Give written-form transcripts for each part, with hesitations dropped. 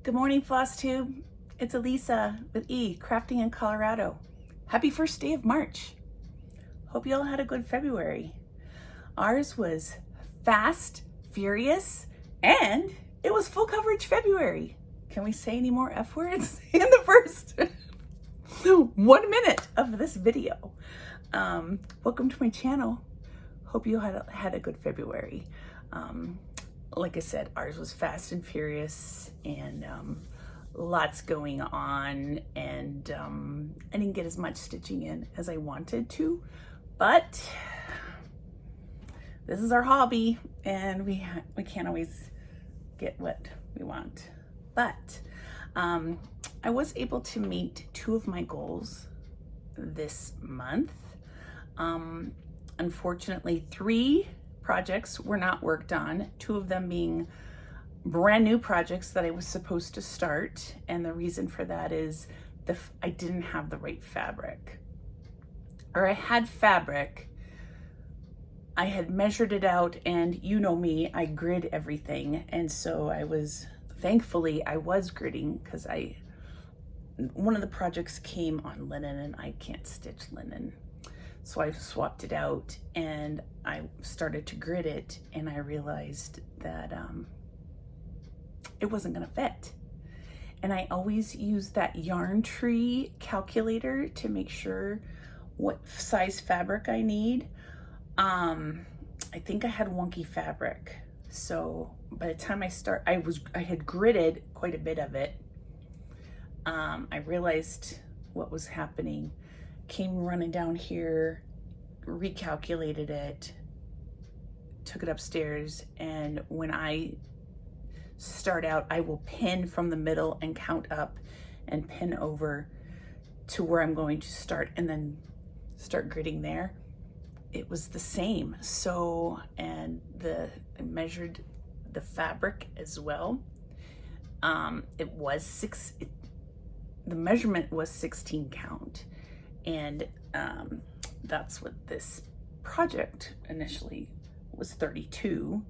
Good morning, Flosstube. It's Elisa with E, crafting in Colorado. Happy first day of March. Hope you all had a good February. Ours was fast, furious, and it was full coverage February. Can we say any more F words in the first 1 minute of this video? Welcome to my channel. Hope you had a good February. Like I said, ours was fast and furious and lots going on, and I didn't get as much stitching in as I wanted to, but this is our hobby and we can't always get what we want. But I was able to meet 2 of my goals this month. Unfortunately, 3 projects were not worked on, 2 of them being brand new projects that I was supposed to start. And the reason for that is I didn't have the right fabric. Or I had fabric, I had measured it out, and you know me, I grid everything. And so thankfully I was gridding, because one of the projects came on linen and I can't stitch linen. So I swapped it out and I started to grid it, and I realized that it wasn't gonna fit. And I always use that yarn tree calculator to make sure what size fabric I need. I think I had wonky fabric. So by the time I had gridded quite a bit of it. I realized what was happening. Came running down here, recalculated it, took it upstairs, and when I start out, I will pin from the middle and count up and pin over to where I'm going to start, and then start gridding there. It was the same. So, and I measured the fabric as well. The measurement was 16 count. And that's what this project initially was, 32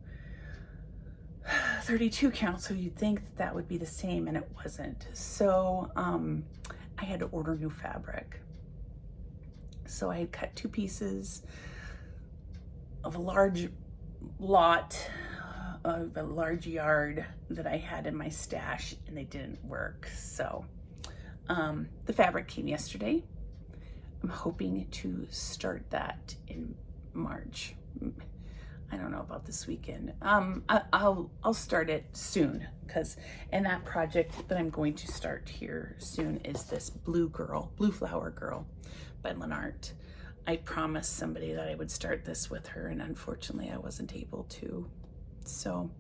count. So you'd think that would be the same, and it wasn't. So I had to order new fabric. So I had cut 2 pieces of a large lot of a large yard that I had in my stash, and they didn't work. So the fabric came yesterday. I'm hoping to start that in March. I don't know about this weekend. I'll start it soon, and that project that I'm going to start here soon is this Blue Flower Girl by Lenart. I promised somebody that I would start this with her, and unfortunately I wasn't able to. So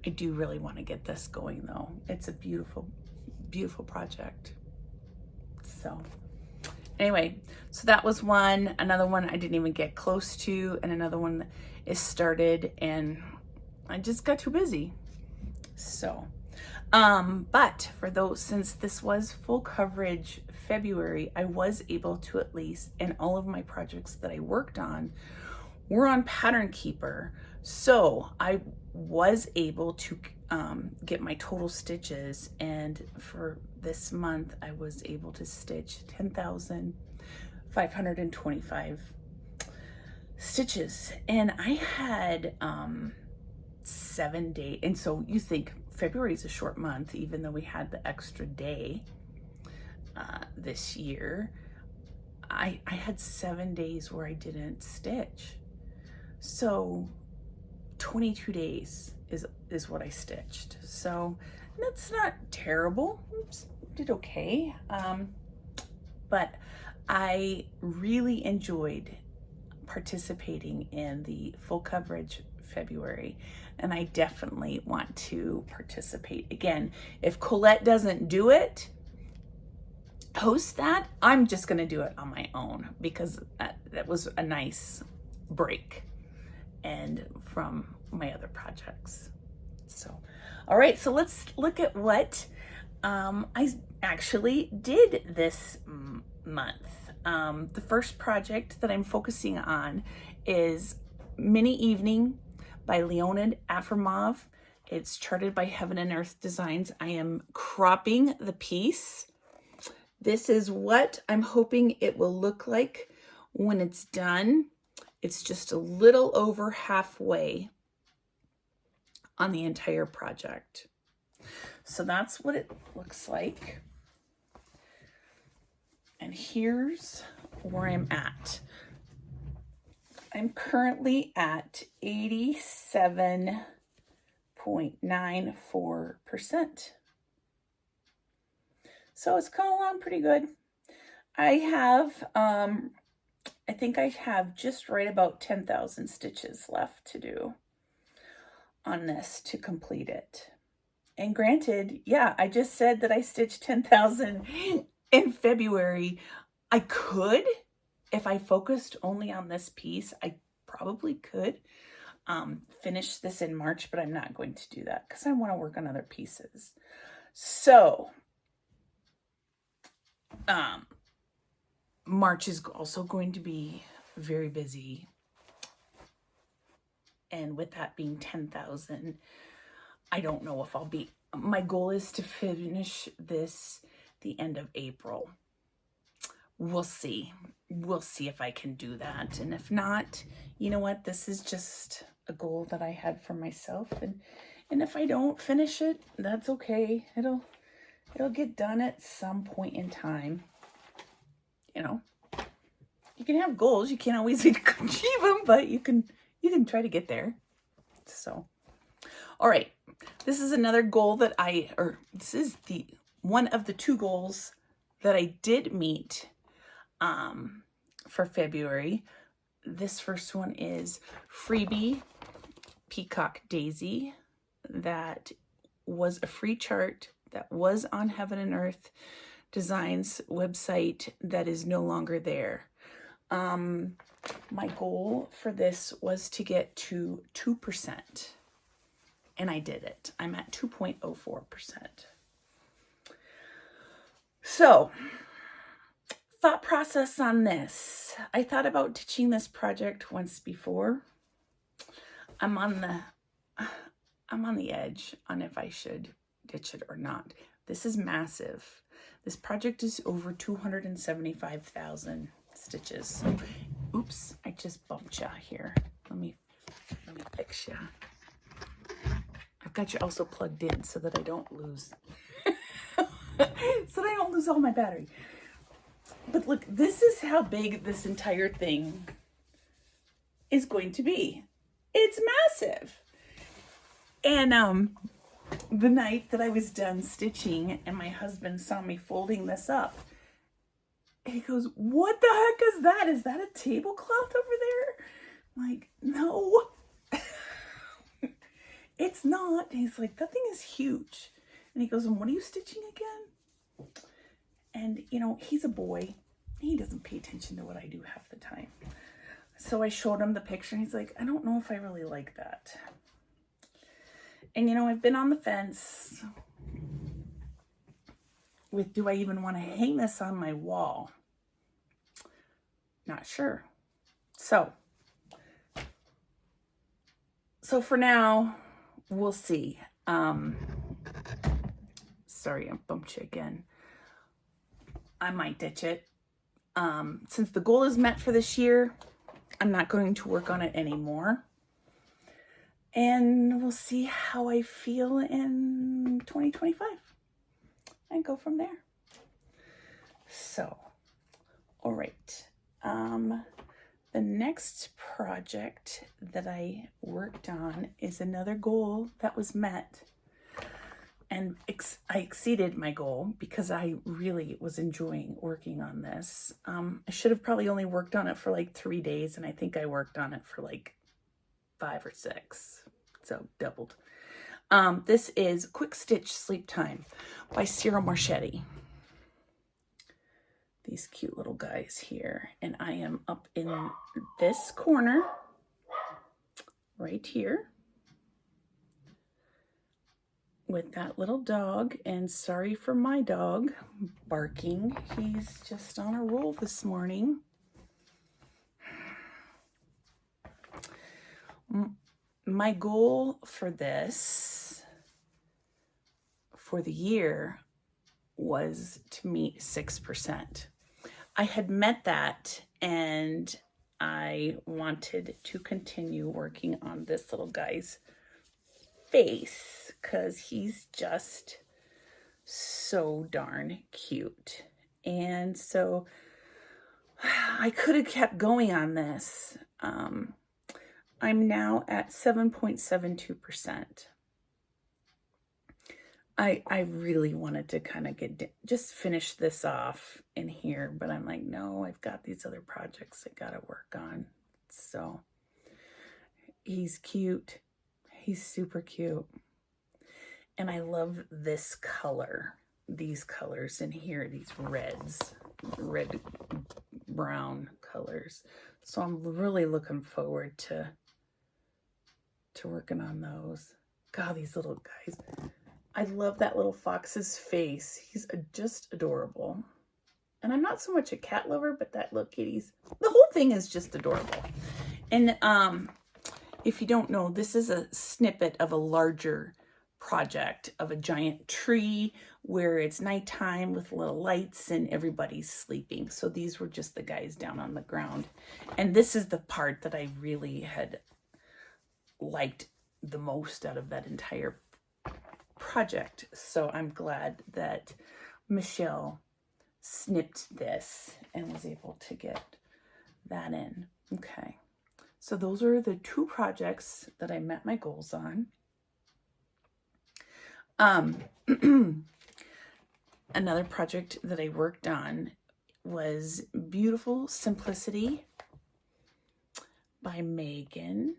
I do really want to get this going though. It's a beautiful, beautiful project. So anyway, so that was one. Another one I didn't even get close to, and another one is started, and I just got too busy. So, but for those, since this was full coverage February, I was able to at least, and all of my projects that I worked on were on Pattern Keeper. So I was able to get my total stitches, and for this month I was able to stitch 10,525 stitches, and I had 7 days. And so you think February is a short month, even though we had the extra day this year. I had 7 days where I didn't stitch, so 22 days is what I stitched. So that's not terrible. Oops, did okay. But I really enjoyed participating in the full coverage February, and I definitely want to participate again. If Colette doesn't do it, host that, I'm just gonna do it on my own, because that was a nice break and from my other projects. So, all right, so let's look at what I actually did this month. The first project that I'm focusing on is Mini Evening by Leonid Afremov. It's charted by Heaven and Earth Designs. I am cropping the piece. This is what I'm hoping it will look like when it's done. It's just a little over halfway on the entire project. So that's what it looks like. And here's where I'm at. I'm currently at 87.94%. So it's coming along pretty good. I have, I think I have just right about 10,000 stitches left to do on this to complete it. And granted, yeah, I just said that I stitched 10,000 in February. I could, if I focused only on this piece, I probably could finish this in March, but I'm not going to do that because I want to work on other pieces. So, March is also going to be very busy. And with that being 10,000, I don't know if I'll be, my goal is to finish this the end of April. We'll see. We'll see if I can do that. And if not, you know what? This is just a goal that I had for myself. And if I don't finish it, that's okay. It'll get done at some point in time. You know, you can have goals. You can't always achieve them, but you can try to get there. So, all right. This is another goal that this is the one of the 2 goals that I did meet for February. This first one is freebie Peacock Daisy. That was a free chart that was on Heaven and Earth Designs website that is no longer there. My goal for this was to get to 2%. And I did it. I'm at 2.04%. So, thought process on this. I thought about ditching this project once before. I'm on the edge on if I should ditch it or not. This is massive. This project is over 275,000 stitches. Oops, I just bumped ya here. Let me fix ya. I've got you also plugged in so that I don't lose all my battery. But look, this is how big this entire thing is going to be. It's massive. And the night that I was done stitching and my husband saw me folding this up, he goes, "What the heck is that? Is that a tablecloth over there?" I'm like, "No." It's not. And he's like, "That thing is huge." And he goes, "And what are you stitching again?" And, you know, he's a boy. He doesn't pay attention to what I do half the time. So I showed him the picture and he's like, "I don't know if I really like that." And, you know, I've been on the fence with, do I even want to hang this on my wall? Not sure. So for now, we'll see. Sorry, I bumped you again. I might ditch it. Since the goal is met for this year, I'm not going to work on it anymore. And we'll see how I feel in 2025 and go from there. So, all right. The next project that I worked on is another goal that was met. And I exceeded my goal because I really was enjoying working on this. I should have probably only worked on it for like 3 days, and I think I worked on it for like 5 or 6. So doubled. This is Quick Stitch Sleep Time by Ciro Marchetti. These cute little guys here. And I am up in this corner right here with that little dog. And sorry for my dog barking. He's just on a roll this morning. My goal for this for the year was to meet 6%. I had met that, and I wanted to continue working on this little guy's face because he's just so darn cute. And so I could have kept going on this. I'm now at 7.72%. I really wanted to kind of just finish this off in here, but I'm like, no, I've got these other projects I gotta work on. So he's cute. He's super cute. And I love this color, these colors in here, these reds, red, brown colors. So I'm really looking forward to working on those. God, these little guys. I love that little fox's face. He's just adorable. And I'm not so much a cat lover, but that little kitty's, the whole thing is just adorable. And if you don't know, this is a snippet of a larger project of a giant tree where it's nighttime with little lights and everybody's sleeping. So these were just the guys down on the ground. And this is the part that I really had liked the most out of that entire project. So I'm glad that Michelle snipped this and was able to get that in. Okay. So those are the two projects that I met my goals on. Another project that I worked on was Beautiful Simplicity by Megan.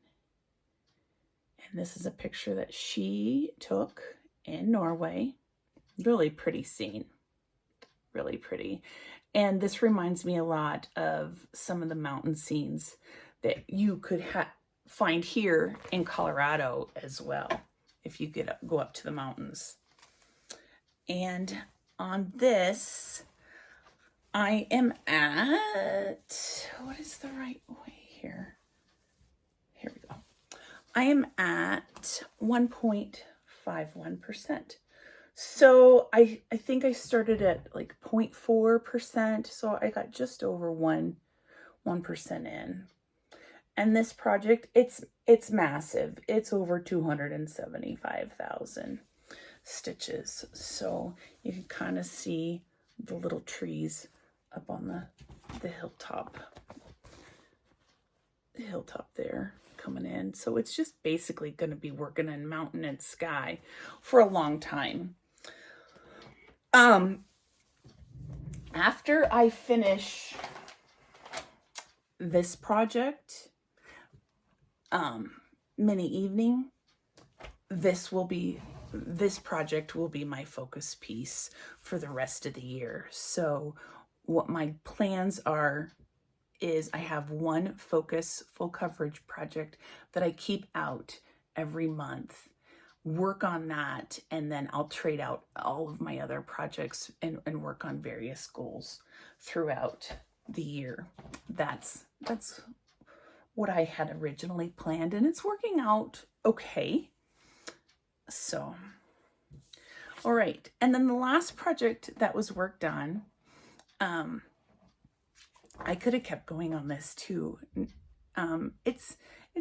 And this is a picture that she took in Norway. Really pretty scene. Really pretty. And this reminds me a lot of some of the mountain scenes that you could find here in Colorado as well, if you go up to the mountains. And on this, I am at, what is the right way here? Here we go. I am at 1.51%. So I think I started at like 0.4%. So I got just over 1% in. And this project, it's massive. It's over 275,000 stitches. So you can kind of see the little trees up on the hilltop. The hilltop there coming in. So it's just basically going to be working in mountain and sky for a long time. After I finish this project, mini evening, this project will be my focus piece for the rest of the year. So what my plans are is I have one focus full coverage project that I keep out every month, work on that, and then I'll trade out all of my other projects and work on various goals throughout the year. That's what I had originally planned, and it's working out okay. So, all right. And then the last project that was worked on, I could have kept going on this too. It's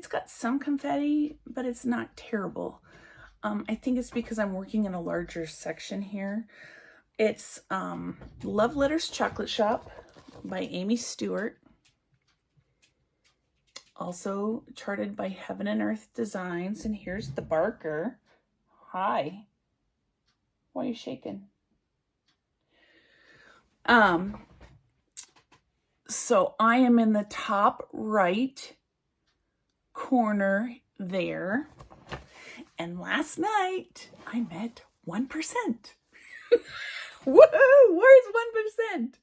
got some confetti, but it's not terrible. I think it's because I'm working in a larger section here. It's Love Letters Chocolate Shop by Amy Stewart. Also charted by Heaven and Earth Designs. And here's the Barker. Hi. Why are you shaking? So I am in the top right corner there. And last night I met 1%. Woohoo! Where's 1%?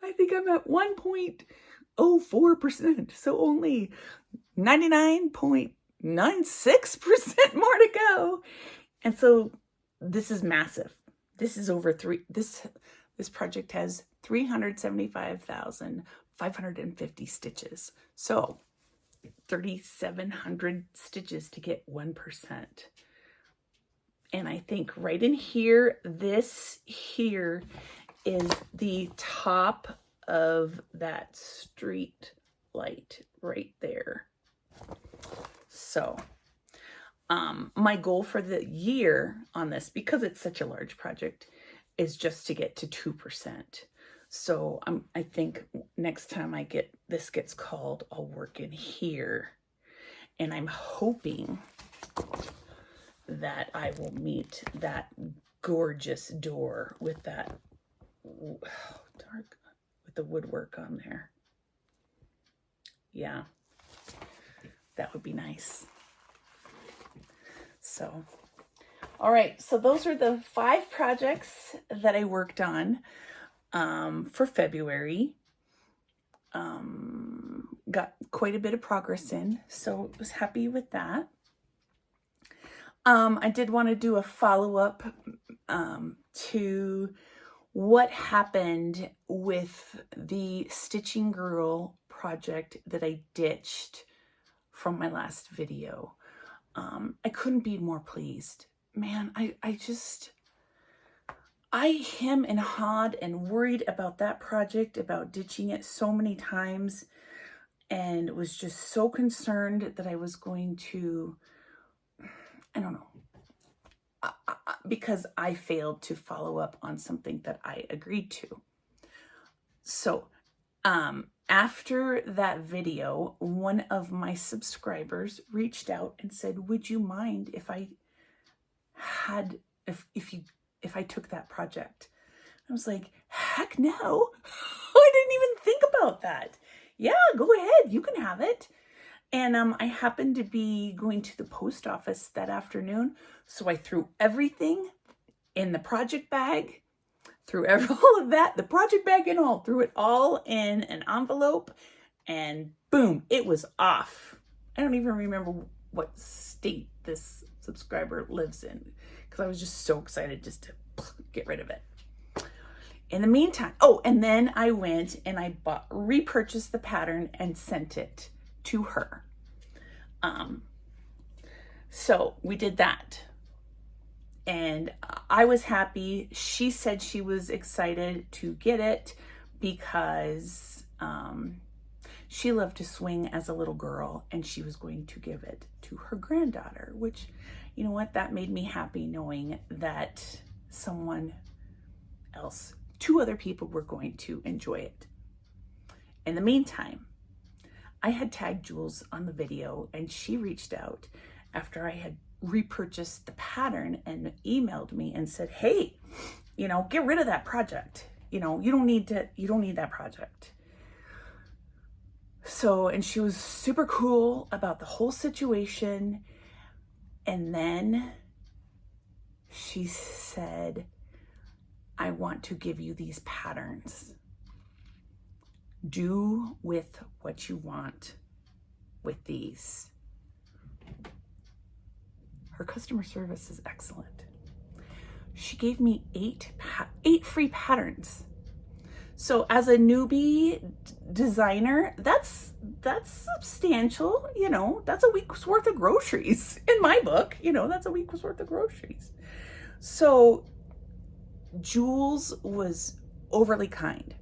I think I'm at 1.04%. So only 99.96% more to go. And so this is massive. This is over this project has 375,550 stitches. So 3,700 stitches to get 1%. And I think right in here, this here is the top of that street light right there. So my goal for the year on this, because it's such a large project, is just to get to 2%. So I think next time this gets called, I'll work in here. And I'm hoping that I will meet that gorgeous door with that dark, with the woodwork on there. Yeah, that would be nice. So, all right, so those are the 5 projects that I worked on for February. Got quite a bit of progress in, so I was happy with that. I did want to do a follow-up to what happened with the Stitching Girl project that I ditched from my last video. I couldn't be more pleased. Man, I hem and hawed and worried about that project, about ditching it so many times, and was just so concerned that I was going to, I don't know, because I failed to follow up on something that I agreed to. So, after that video, one of my subscribers reached out and said, would you mind if I took that project? I was like, heck no. I didn't even think about that. Yeah, go ahead. You can have it. And I happened to be going to the post office that afternoon. So I threw everything in the project bag, all of that, the project bag and all, threw it all in an envelope, and boom, it was off. I don't even remember what state this subscriber lives in, because I was just so excited just to get rid of it. In the meantime, and then I went and I repurchased the pattern and sent it to her. So we did that. And I was happy. She said she was excited to get it because she loved to swing as a little girl, and she was going to give it to her granddaughter, which, you know what, that made me happy knowing that someone else, 2 other people, were going to enjoy it. In the meantime, I had tagged Jules on the video, and she reached out after I had repurchased the pattern and emailed me and said, hey, get rid of that project. You don't need that project. So, and she was super cool about the whole situation. And then she said, I want to give you these patterns. Do with what you want with these. Her customer service is excellent. She gave me 8 free patterns. So as a newbie designer, that's substantial. That's a week's worth of groceries in my book. That's a week's worth of groceries. So Jules was overly kind.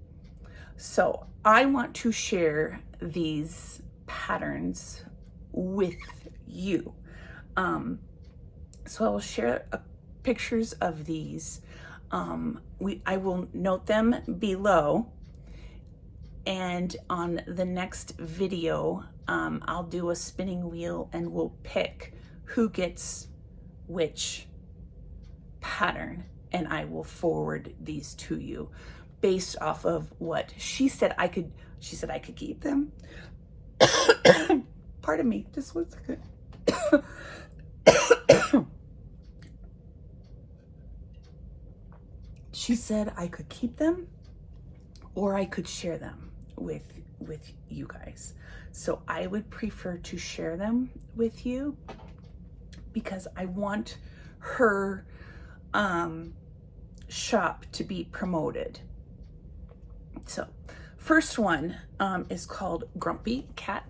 So I want to share these patterns with you. So I will share pictures of these. I will note them below, and on the next video, I'll do a spinning wheel and we'll pick who gets which pattern, and I will forward these to you based off of what she said I could. She said I could keep them. Pardon me, just 1 second. She said I could keep them or I could share them with you guys. So I would prefer to share them with you because I want her shop to be promoted. So first one is called Grumpy Cat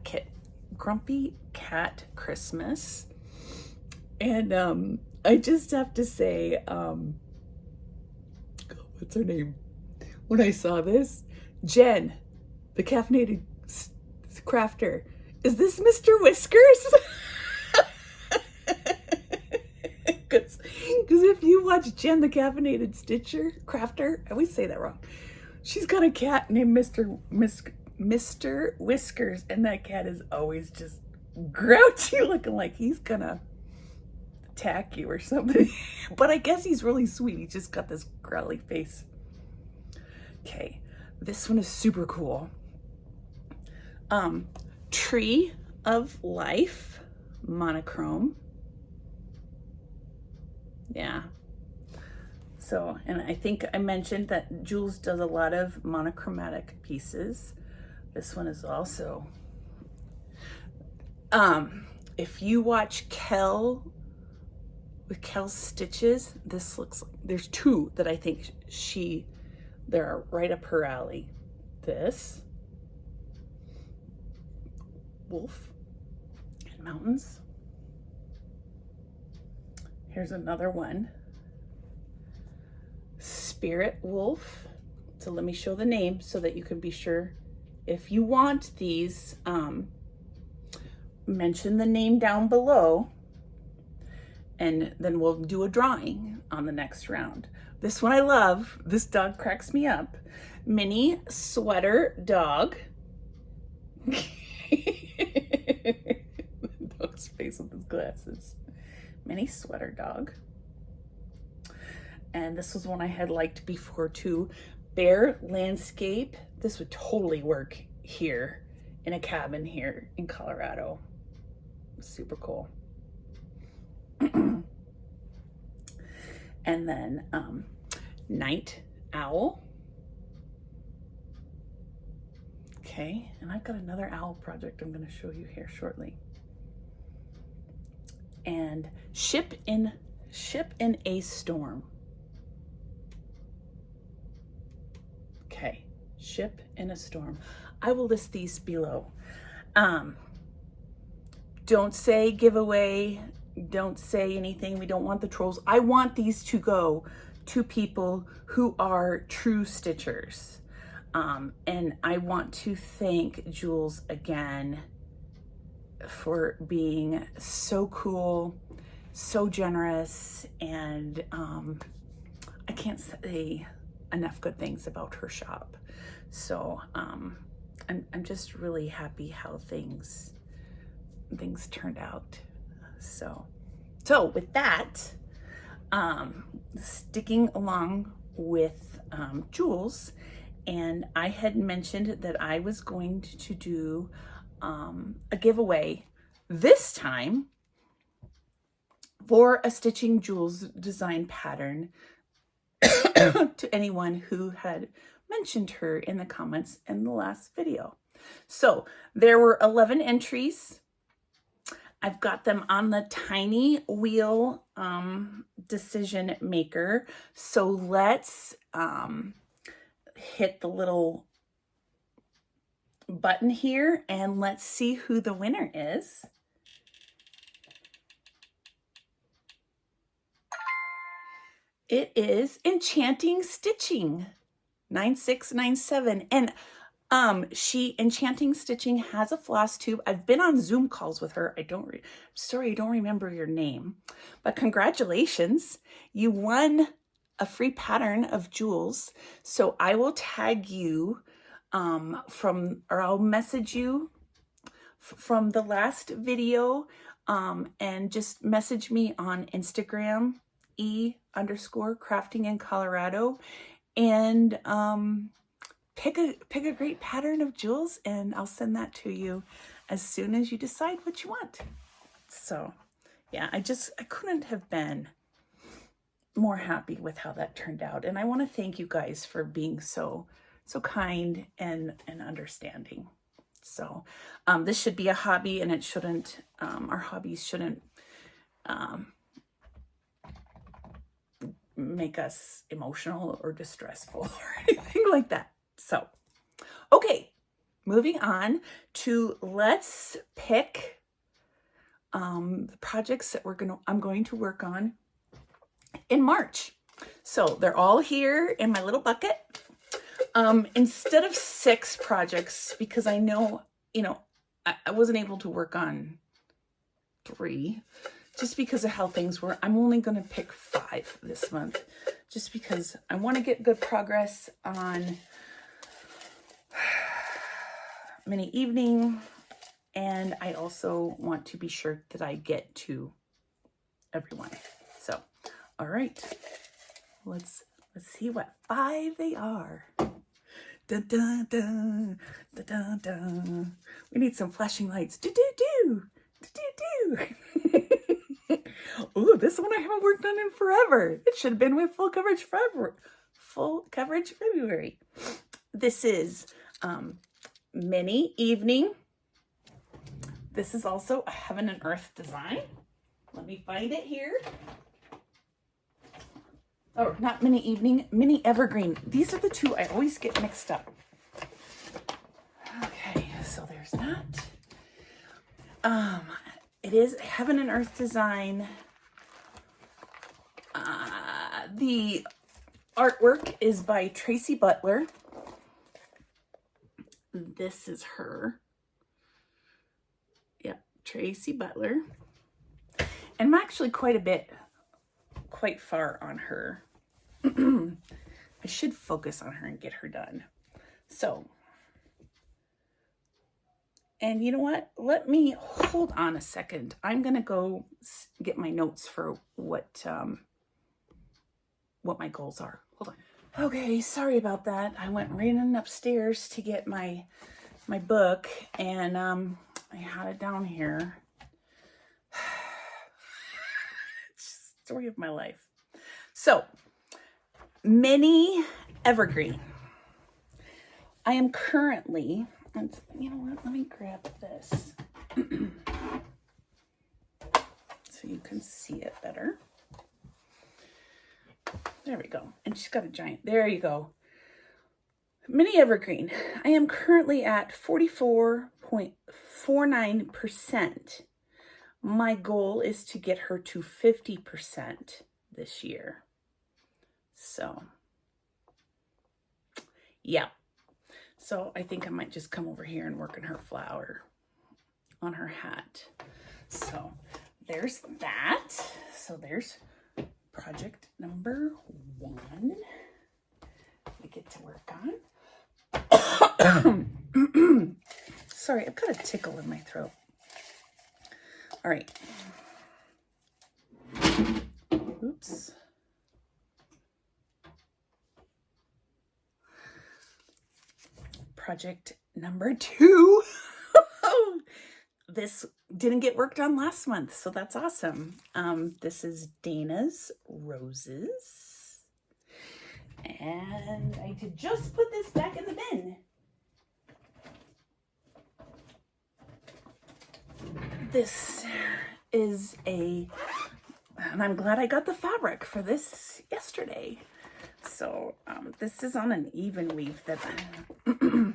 Christmas. And I just have to say, what's her name? When I saw this, Jen, the caffeinated crafter, is this Mr. Whiskers? Because if you watch Jen, the caffeinated crafter, I always say that wrong. She's got a cat named Mr. Whiskers, and that cat is always just grouchy, looking like he's gonna attack you or something. But I guess he's really sweet. He's just got this growly face. Okay, this one is super cool. Tree of Life monochrome. Yeah. So, and I think I mentioned that Jules does a lot of monochromatic pieces. This one is also, if you watch Kel with Kel's stitches, this looks like, there's two that I think they're right up her alley. This, Wolf and Mountains. Here's another one, Spirit Wolf. So let me show the name so that you can be sure. If you want these, mention the name down below, and then we'll do a drawing on the next round. This one I love. This dog cracks me up. Mini Sweater Dog. Dog's face with his glasses. Mini Sweater Dog. And this was one I had liked before too. Bear Landscape. This would totally work here in a cabin here in Colorado. Super cool. And then Night Owl. Okay, and I've got another owl project I'm going to show you here shortly. And Ship in a Storm. Okay, Ship in a Storm. I will list these below. Don't say giveaway. Don't say anything. We don't want the trolls. I want these to go to people who are true stitchers. And I want to thank Jules again for being so cool, so generous, and I can't say enough good things about her shop. So I'm just really happy how things turned out. So with that, sticking along with Jules, and I had mentioned that I was going to do a giveaway this time for a Stitching Jules design pattern to anyone who had mentioned her in the comments in the last video. So there were 11 entries. I've got them on the tiny wheel decision maker. So let's hit the little button here and let's see who the winner is. It is Enchanting Stitching 9697, and Enchanting Stitching has a Flosstube. I've been on Zoom calls with her. Sorry, I don't remember your name, but congratulations. You won a free pattern of Jules. So I will tag you or I'll message you from the last video, and just message me on Instagram, _crafting in Colorado, and pick a great pattern of Jules, and I'll send that to you as soon as you decide what you want. So yeah, I couldn't have been more happy with how that turned out. And I want to thank you guys for being so kind and understanding. So this should be a hobby, and it shouldn't, our hobbies shouldn't make us emotional or distressful or anything like that. So, okay, moving on to let's pick the projects that I'm going to work on in March. So they're all here in my little bucket. Instead of 6 projects, because I know, you know, I wasn't able to work on 3 just because of how things were. I'm only going to pick 5 this month just because I want to get good progress on mini evening, and I also want to be sure that I get to everyone. So, all right, let's see what 5 they are. Dun, dun, dun, dun, dun, dun. We need some flashing lights. Do do do do do do. Ooh, this one I haven't worked on in forever. It should have been with full coverage forever. Full coverage February. This is mini evening. This is also a heaven and earth design. Let me find it here. Oh, not mini evening, mini evergreen. These are the 2 I always get mixed up. Okay, so there's that. It is heaven and earth design. The artwork is by Tracy Butler. This is her. Yep, Tracy Butler. And I'm actually quite far on her. I should focus on her and get her done. So, and you know what? Let me hold on a second. I'm gonna go get my notes for what my goals are. Hold on. Okay, sorry about that. I went running upstairs to get my book, and I had it down here. It's the story of my life. So, mini evergreen. I am currently, you know what, let me grab this so you can see it better. There we go. And she's got a giant, there you go. Mini evergreen. I am currently at 44.49%. My goal is to get her to 50% this year. So, yeah. So I think I might just come over here and work on her flower, on her hat. So there's that. So there's project number 1 we get to work on. Sorry, I've got a tickle in my throat. All right. Oops. Project number 2. This didn't get worked on last month, so that's awesome. This is Dana's Roses. And I did just put this back in the bin. This is and I'm glad I got the fabric for this yesterday. So this is on an even weave that I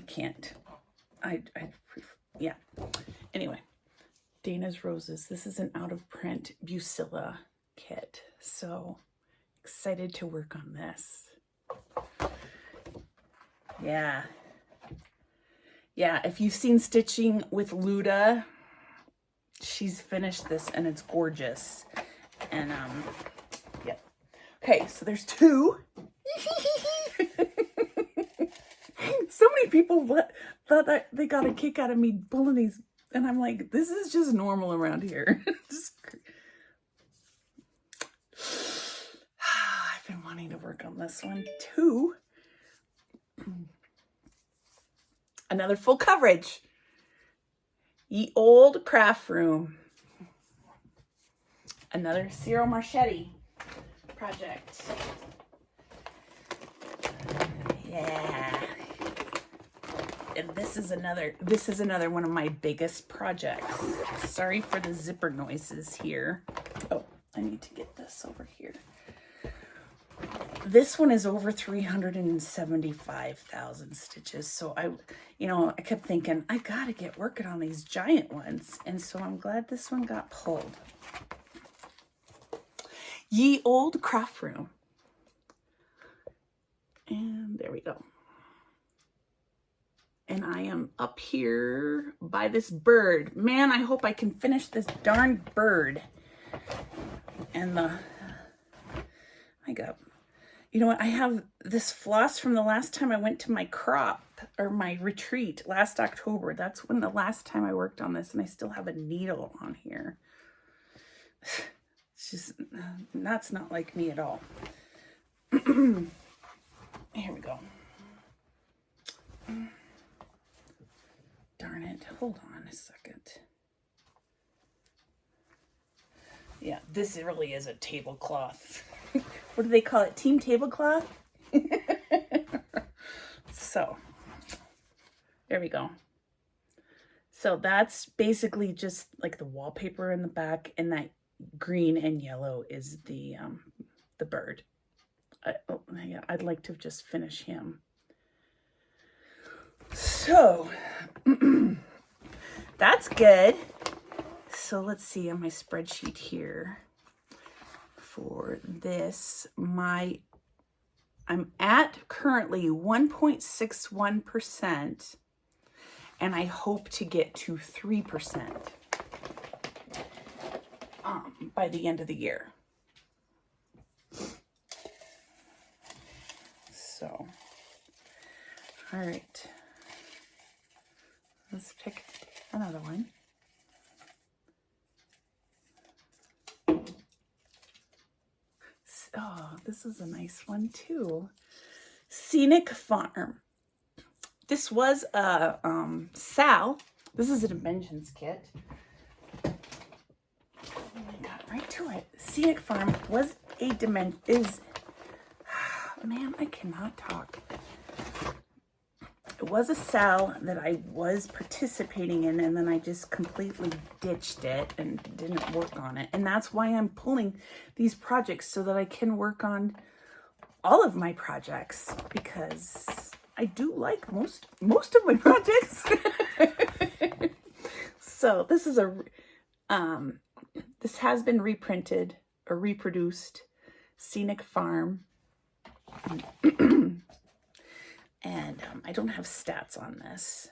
can't. Yeah. Anyway, Dana's Roses. This is an out of print Bucilla kit. So excited to work on this. Yeah. Yeah, if you've seen Stitching with Luda, she's finished this and it's gorgeous. And yeah. Okay, so there's 2. So many people thought that they got a kick out of me pulling these, and I'm like, this is just normal around here. I've been wanting to work on this one too. Another full coverage. Ye Old Craft Room. Another Ciro Marchetti project. Yeah. And this is another one of my biggest projects. Sorry for the zipper noises here. Oh, I need to get this over here. This one is over 375,000 stitches. So I kept thinking, I gotta get working on these giant ones. And so I'm glad this one got pulled. Ye Old Craft Room. And there we go. And I am up here by this bird. Man, I hope I can finish this darn bird. And you know what? I have this floss from the last time I went to my crop or my retreat last October. That's when the last time I worked on this, and I still have a needle on here. It's just, that's not like me at all. Here we go. Darn it. Hold on a second. Yeah, this really is a tablecloth. What do they call it? Team tablecloth? So, there we go. So that's basically just like the wallpaper in the back, and that green and yellow is the bird. Yeah, I'd like to just finish him. So, that's good. So let's see on my spreadsheet here for this, I'm at currently 1.61%, and I hope to get to 3% by the end of the year. So, all right, let's pick another one. Oh, this is a nice one too. Scenic Farm. This was a Sal. This is a dimensions kit. I got right to it. Scenic Farm was a man, I cannot talk. It was a Sal that I was participating in, and then I just completely ditched it and didn't work on it. And that's why I'm pulling these projects, so that I can work on all of my projects, because I do like most of my projects. So this is this has been reprinted or reproduced. Scenic Farm. And I don't have stats on this,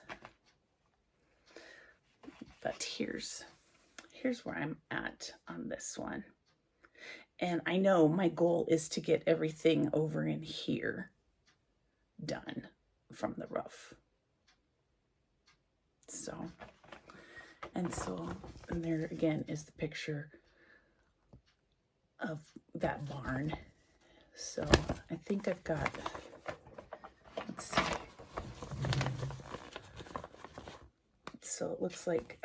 but here's where I'm at on this one. And I know my goal is to get everything over in here done from the roof. So, and there again is the picture of that barn. So I think I've got, let's see. So it looks like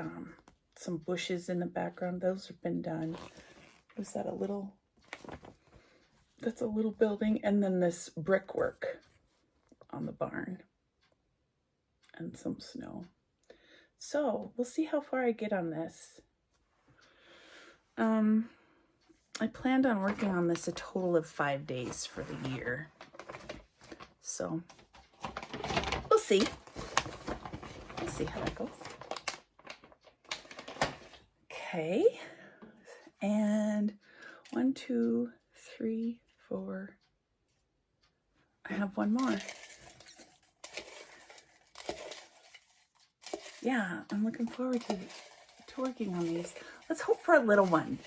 some bushes in the background. Those have been done. Was that that's a little building. And then this brickwork on the barn. And some snow. So we'll see how far I get on this. I planned on working on this a total of 5 days for the year. So we'll see. We'll see how that goes. Okay. And 1, 2, 3, 4. I have one more. Yeah, I'm looking forward to working on these. Let's hope for a little one.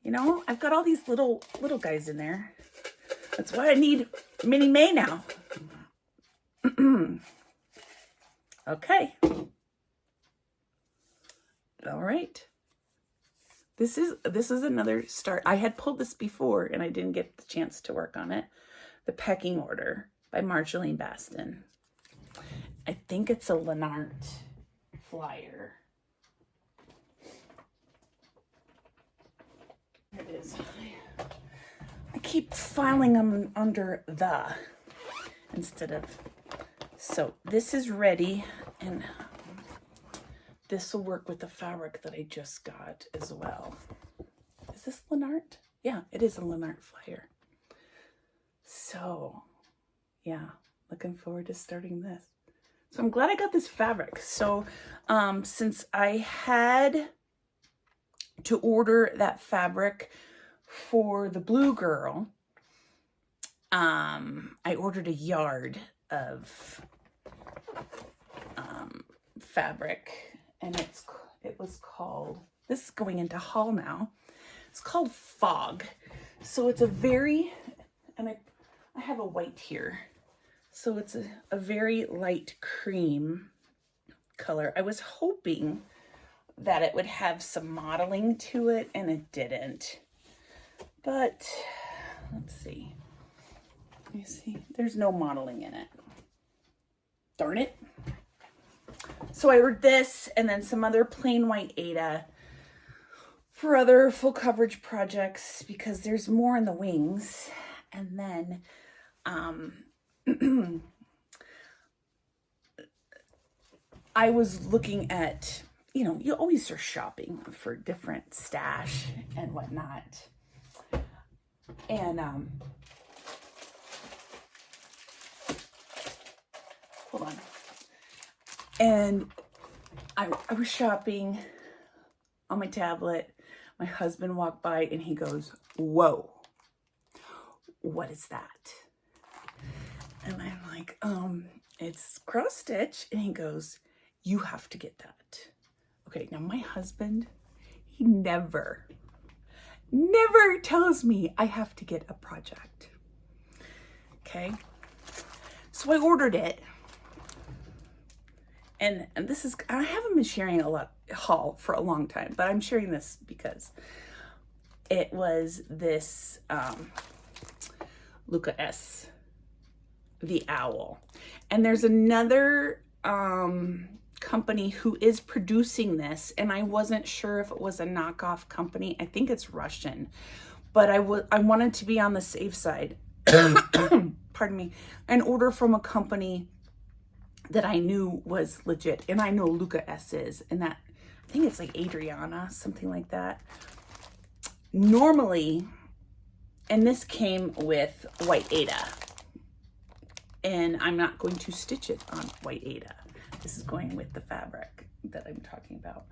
You know, I've got all these little guys in there. That's why I need Mini May now. Okay. All right. This is another start. I had pulled this before and I didn't get the chance to work on it. The Pecking Order by Marjolaine Baston. I think it's a Lennart flyer. Here it is. I keep filing them under the instead of. So this is ready, and this will work with the fabric that I just got as well. Is this Lennart? Yeah, it is a Lennart flyer. So, yeah, looking forward to starting this. So I'm glad I got this fabric. So since I had to order that fabric for the blue girl, I ordered a yard of fabric, and it was called, this is going into haul now, it's called Fog. So it's a very, and I have a white here, so it's a very light cream color. I was hoping that it would have some modeling to it, and it didn't. But let's see. You see, there's no modeling in it. Darn it. So I ordered this and then some other plain white Aida for other full coverage projects because there's more in the wings. And then I was looking at, you know, you always are shopping for different stash and whatnot. And hold on. And I was shopping on my tablet. My husband walked by and he goes, "Whoa, what is that?" And I'm like, it's cross stitch. And he goes, "You have to get that." Okay, now my husband, he never tells me I have to get a project. Okay, so I ordered it. And this is, I haven't been sharing a lot haul for a long time, but I'm sharing this because it was this Luca S, the owl. And there's another company who is producing this, and I wasn't sure if it was a knockoff company. I think it's Russian, but I wanted to be on the safe side, pardon me, and order from a company that I knew was legit. And I know Luca S is, and that, I think it's like Adriana, something like that. Normally, and this came with white Aida, and I'm not going to stitch it on white Aida. This is going with the fabric that I'm talking about.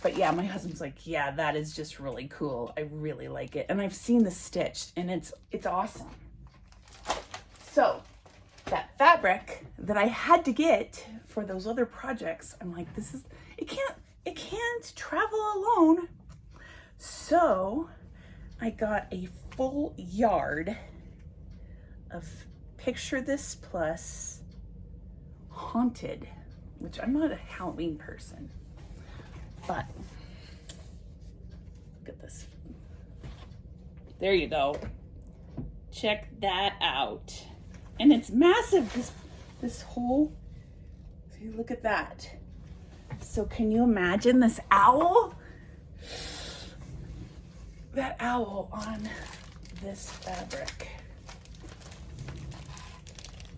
But yeah, my husband's like, "Yeah, that is just really cool. I really like it." And I've seen the stitched, and it's awesome. So that fabric that I had to get for those other projects, I'm like, it can't travel alone. So I got a full yard of Picture This Plus Haunted, which I'm not a Halloween person, but look at this. There you go. Check that out. And it's massive, this whole, see, look at that. So can you imagine this owl? That owl on this fabric.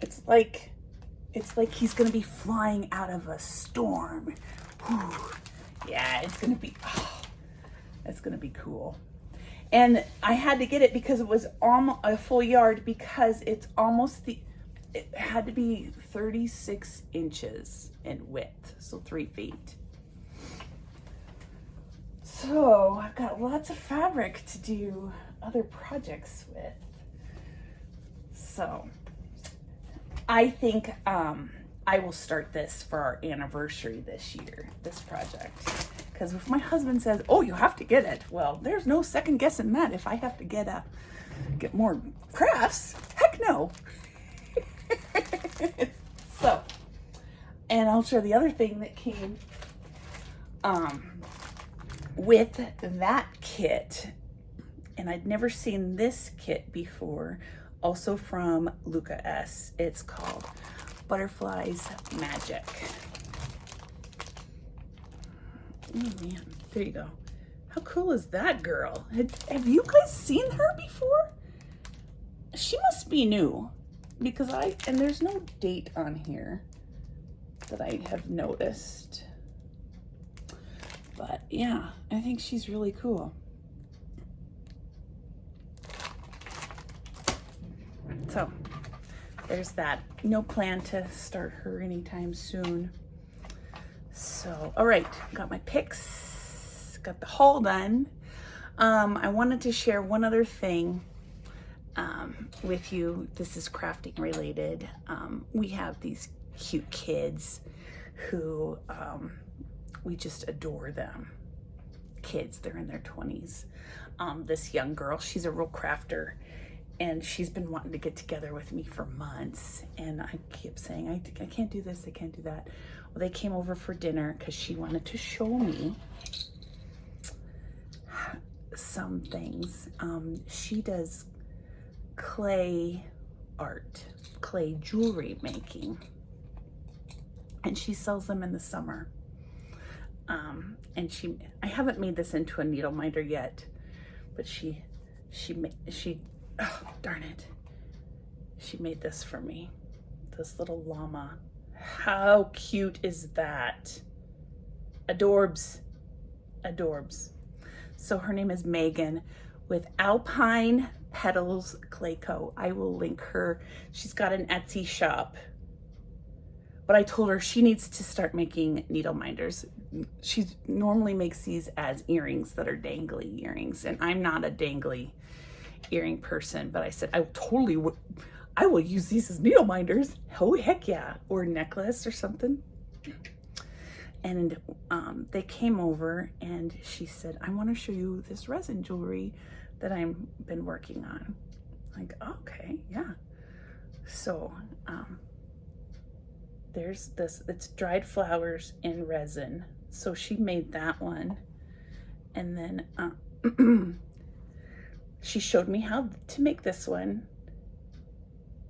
It's like he's gonna be flying out of a storm. Whew. Yeah, it's gonna be cool. And I had to get it because it was almost a full yard, because it's almost it had to be 36 inches in width, so 3 feet. So I've got lots of fabric to do other projects with. So I think I will start this for our anniversary this year, this project. Because if my husband says, "Oh, you have to get it," well, there's no second guessing that. If I have to get more crafts, heck no. So, and I'll show the other thing that came with that kit. And I'd never seen this kit before, also from Luca S. It's called Butterflies Magic. Oh man, there you go. How cool is that girl? Have you guys seen her before? She must be new, because and there's no date on here that I have noticed. But yeah, I think she's really cool. So there's that. No plan to start her anytime soon. So, all right, got my picks, got the haul done. I wanted to share one other thing with you. This is crafting related. We have these cute kids who we just adore them. Kids, they're in their 20s. This young girl, she's a real crafter, and she's been wanting to get together with me for months, and I keep saying, I can't do this, I can't do that. Well, they came over for dinner because she wanted to show me some things. She does clay art, clay jewelry making, and she sells them in the summer. And I haven't made this into a needle minder yet, but she, oh, darn it. She made this for me, this little llama. How cute is that? Adorbs, adorbs. So her name is Megan with Alpine Petals Clay Co. I will link her. She's got an Etsy shop, but I told her she needs to start making needle minders. She normally makes these as earrings that are dangly earrings, and I'm not a dangly earring person, but I said, I will use these as needle minders. Oh, heck yeah. Or necklace or something. And they came over and she said, I want to show you this resin jewelry that I've been working on. Like, okay, yeah. So there's this, it's dried flowers in resin. So she made that one. And then she showed me how to make this one.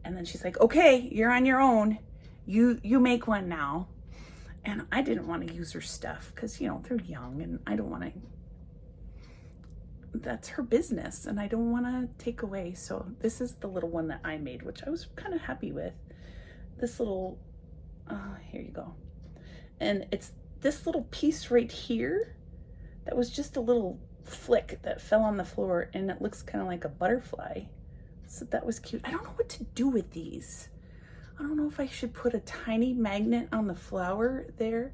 And then she's like, okay, you're on your own. You make one now. And I didn't want to use her stuff because, you know, they're young and I don't want to, that's her business and I don't want to take away. So this is the little one that I made, which I was kind of happy with. This little, here you go. And it's this little piece right here that was just a little flick that fell on the floor, and it looks kind of like a butterfly. So that was cute. I don't know what to do with these. I don't know if I should put a tiny magnet on the flower there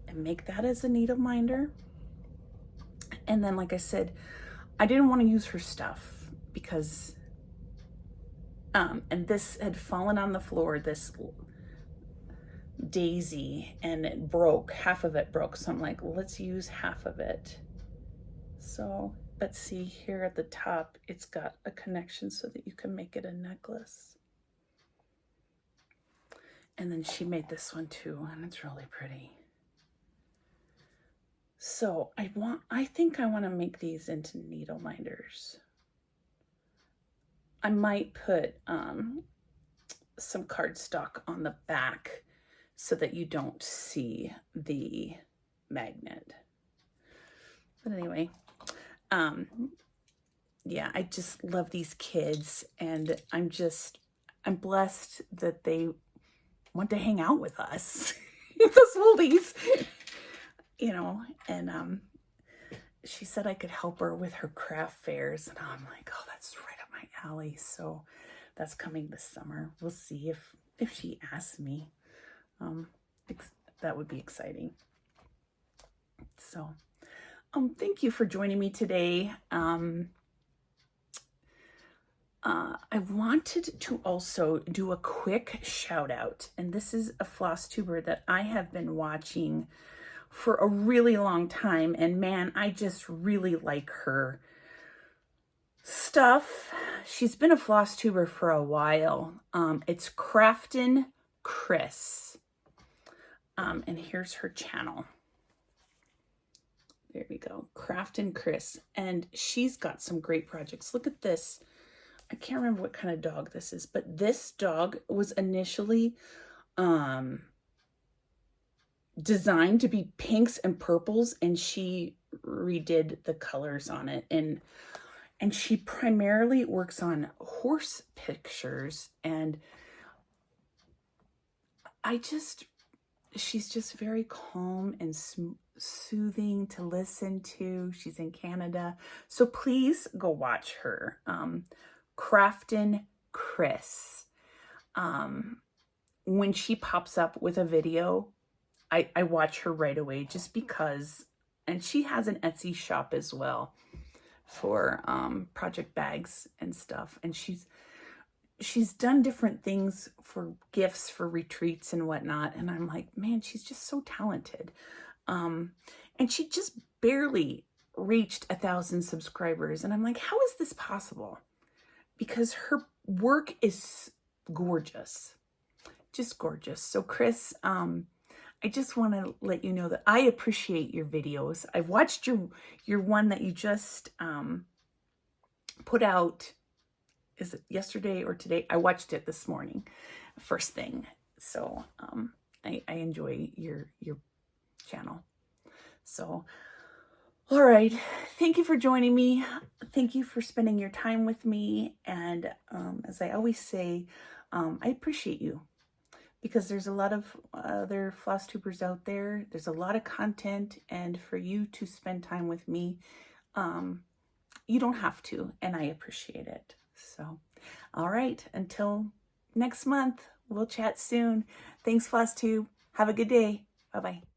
and make that as a needle minder. And then, like I said, I didn't want to use her stuff because, and this had fallen on the floor, this daisy, and it broke, half of it broke. So I'm like, well, let's use half of it. So let's see here at the top, it's got a connection so that you can make it a necklace. And then she made this one too, and it's really pretty. So I think I want to make these into needle minders. I might put some cardstock on the back so that you don't see the magnet. But anyway, yeah, I just love these kids, and I'm blessed that they want to hang out with us, those oldies, you know. And she said I could help her with her craft fairs, and I'm like, oh, that's right up my alley. So that's coming this summer. We'll see if she asks me. That would be exciting. So thank you for joining me today. I wanted to also do a quick shout out, and this is a Flosstuber that I have been watching for a really long time, and man, I just really like her stuff. She's been a Flosstuber for a while. It's Craftin' Chris, and here's her channel. There we go, Craftin' Chris, and she's got some great projects. Look at this. I can't remember what kind of dog this is, but this dog was initially designed to be pinks and purples, and she redid the colors on it. And she primarily works on horse pictures, and she's just very calm and soothing to listen to. She's in Canada, so please go watch her. Craftin' Chris. When she pops up with a video, I watch her right away just because, and she has an Etsy shop as well. for project bags and stuff. And she's done different things for gifts for retreats and whatnot. And I'm like, man, she's just so talented. And she just barely reached 1,000 subscribers. And I'm like, how is this possible? Because her work is gorgeous, just gorgeous. So Chris, I just want to let you know that I appreciate your videos. I've watched your one that you just put out. Is it yesterday or today? I watched it this morning, first thing. So I enjoy your channel. So, all right. Thank you for joining me. Thank you for spending your time with me. And as I always say, I appreciate you, because there's a lot of other floss tubers out there. There's a lot of content, and for you to spend time with me, you don't have to, and I appreciate it. So, all right, until next month, we'll chat soon. Thanks, Flosstube. Have a good day. Bye-bye.